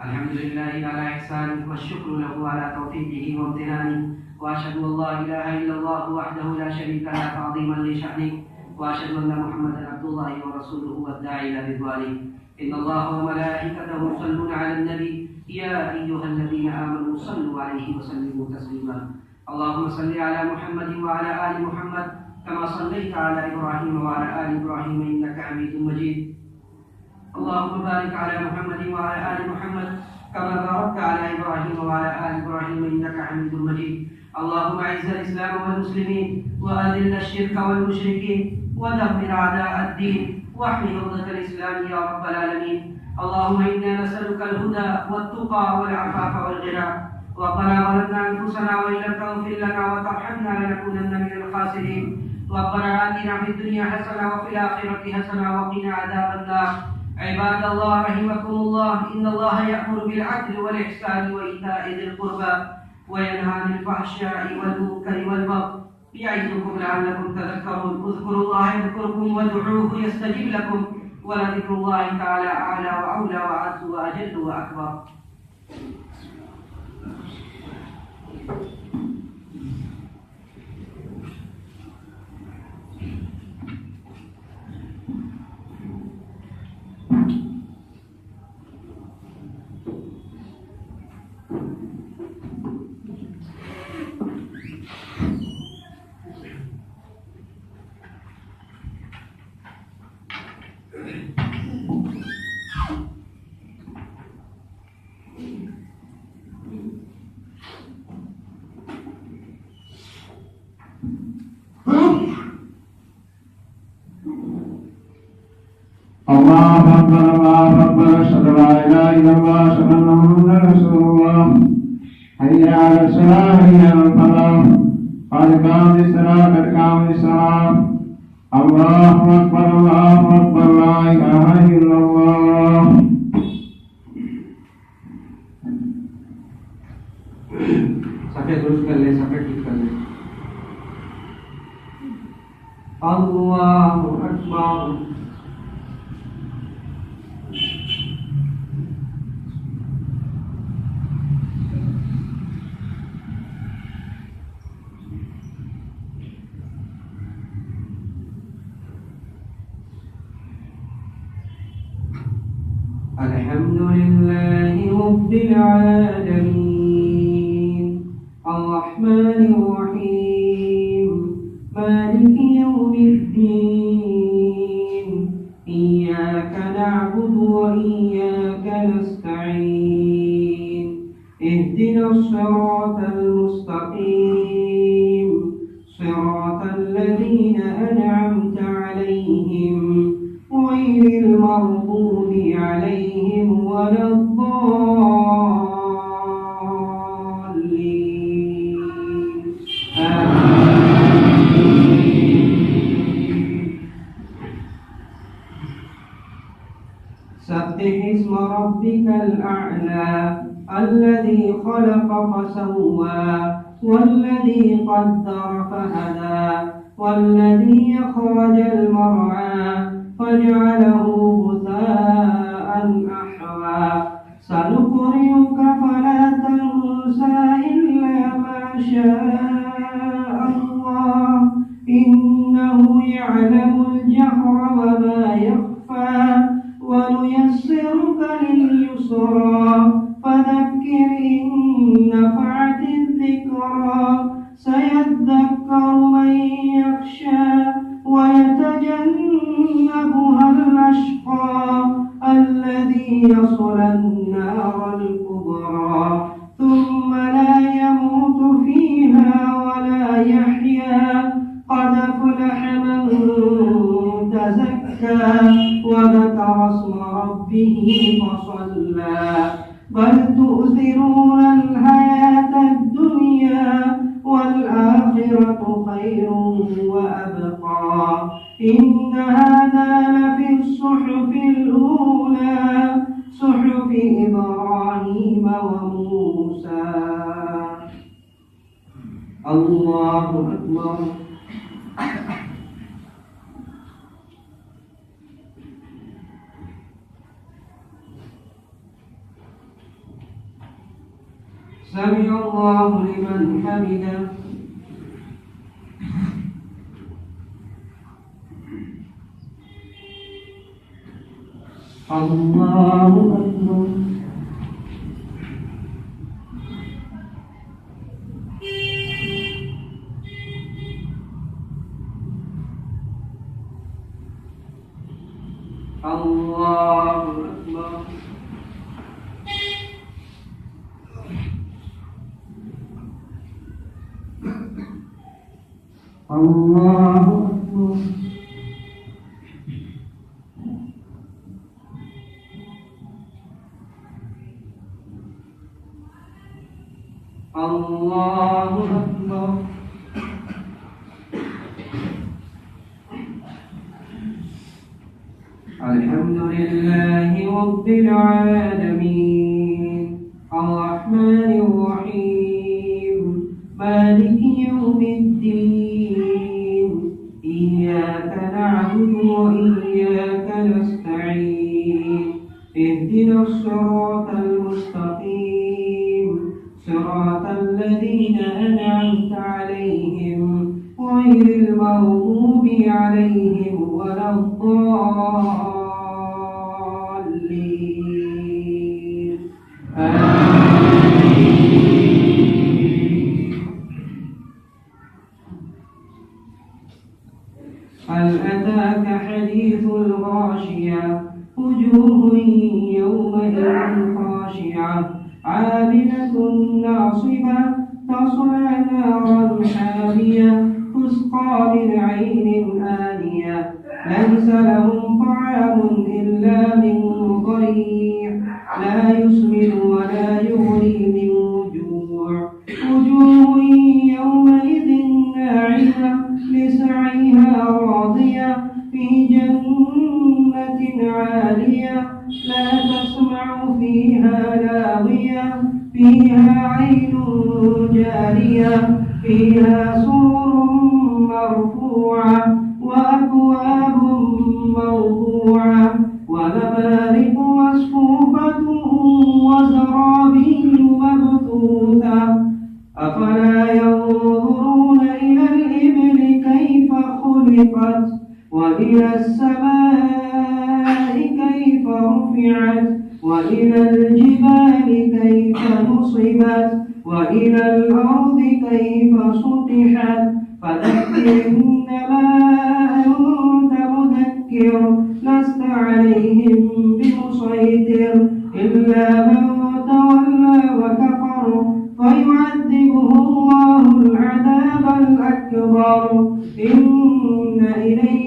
الحمد لله على إحسانه والشكر له على توفيقه وامتنانه، وأشهد أن لا إله إلا الله وحده لا شريك له تعظيما لشأنه، وأشهد أن محمدا عبد الله ورسوله والداعي إلى رضوانه. إن الله وملائكته يصلون على النبي يا أيها الذين آمنوا صلوا عليه وسلموا تسليما. اللهم صل على محمد وعلى آل محمد كما صليت على إبراهيم وعلى آل إبراهيم إنك حميد مجيد. اللهم بارك على محمد وعلى آل محمد كما باركت على إبراهيم وعلى آل إبراهيم إنك حميد مجيد. اللهم أعز الإسلام والمسلمين وأذل الشرك والمشركين ودمر أعداء الدين واحمي عقدة الإسلام يا رب العالمين. اللهم إنا نسألك الهدى والتقى والعفاف والغنى. ربنا ظلمنا أنفسنا وإن لم تغفر لنا وترحمنا لنكونن من الخاسرين. ربنا آتنا في الدنيا حسنة وفي الآخرة حسنة وقنا عذاب النار. عباد الله رحمكم الله، إن الله يأمر بالعدل والإحسان وإيتاء ذي القربى وينهى عن الفحشاء والمنكر والبغي يعظكم لعلكم تذكرون. اذكروا الله يذكركم وادعوه يستجب لكم، ولذكر الله تعالى أعلى وأولى وأعز وأجل وأكبر. الله أكبر الله أكبر أشهد أن لا إله إلا الله أشهد أن محمدا رسول الله. حي على الصلاة حي على الفلاح قد قامت الصلاة قد قامت الصلاة. الله أكبر الله أكبر لا إله إلا الله. सफेद दुरुस्त कर ले, सफेद ठीक कर ले. अल्लाहु अकबर. الحمد لله رب العالمين الرحمن الرحيم مالك يوم الدين إياك نعبد وإياك نستعين اهدنا الصراط المستقيم صراط الذين أنعمت عليهم غير المغضوب عليهم ولا الضالين. سبح اسم ربك الأعلى الذي خلق فسوى والذي قدر فهدى والذي أخرج المرعى فجعله غثاء أحوى. سنقرئك فلا تنسى إلا ما شاء الله إنه يعلم الجهر وما يخفى ونيسرك لليسرى فذكر إن نفعت الذكرى سيذكر من يخشى ويتجنبها الأشقى الذي يصلى النار الكبرى ثم لا يموت فيها ولا يحيا. قد أفلح من تزكى وذكر اسم ربه فصلى. بل تؤثرون الحياة الدنيا والآخرة خير وأبقى. إن هذا لفي الصحف الأولى صحف إبراهيم وموسى. الله أكبر. سمع الله لمن حمده. الله أكبر. الله أكبر. الله أكبر. الله أكبر. الحمد لله رب العالمين الرحمن الرحيم مالك يوم الدين إياك نعبد وإياك نستعين اهدنا الصراط المستقيم صراط الذين أنعمت عليهم غير المغضوب عليهم ولا الضالين آمين. هل أتاك حديث الغاشية وجوه يومئذ خاشعة عاملة ناصبة تصلى نارا حامية تسقى من عين آنية ليس لهم طعام إلا من ضريع لا يسمن ولا يغني من جوع وجوه يومئذ ناعمة لسعيها راضية في جنة عالية لا تسمع فيها لاغية فيها عين جارية فيها سرر مرفوعة وأكواب موضوعة ونمارق مصفوفة وزرابي مبثوثة أفلا ينظرون إلى الإبل كيف خلقت وإلى السماء كيف رفعت وإلى الجبال كيف نصبت وإلى الأرض كيف سطحت فذكر إنما أنت مذكر لست عليهم بمسيطر إلا من تولى وكفر فيعذبه الله العذاب الأكبر إن إلينا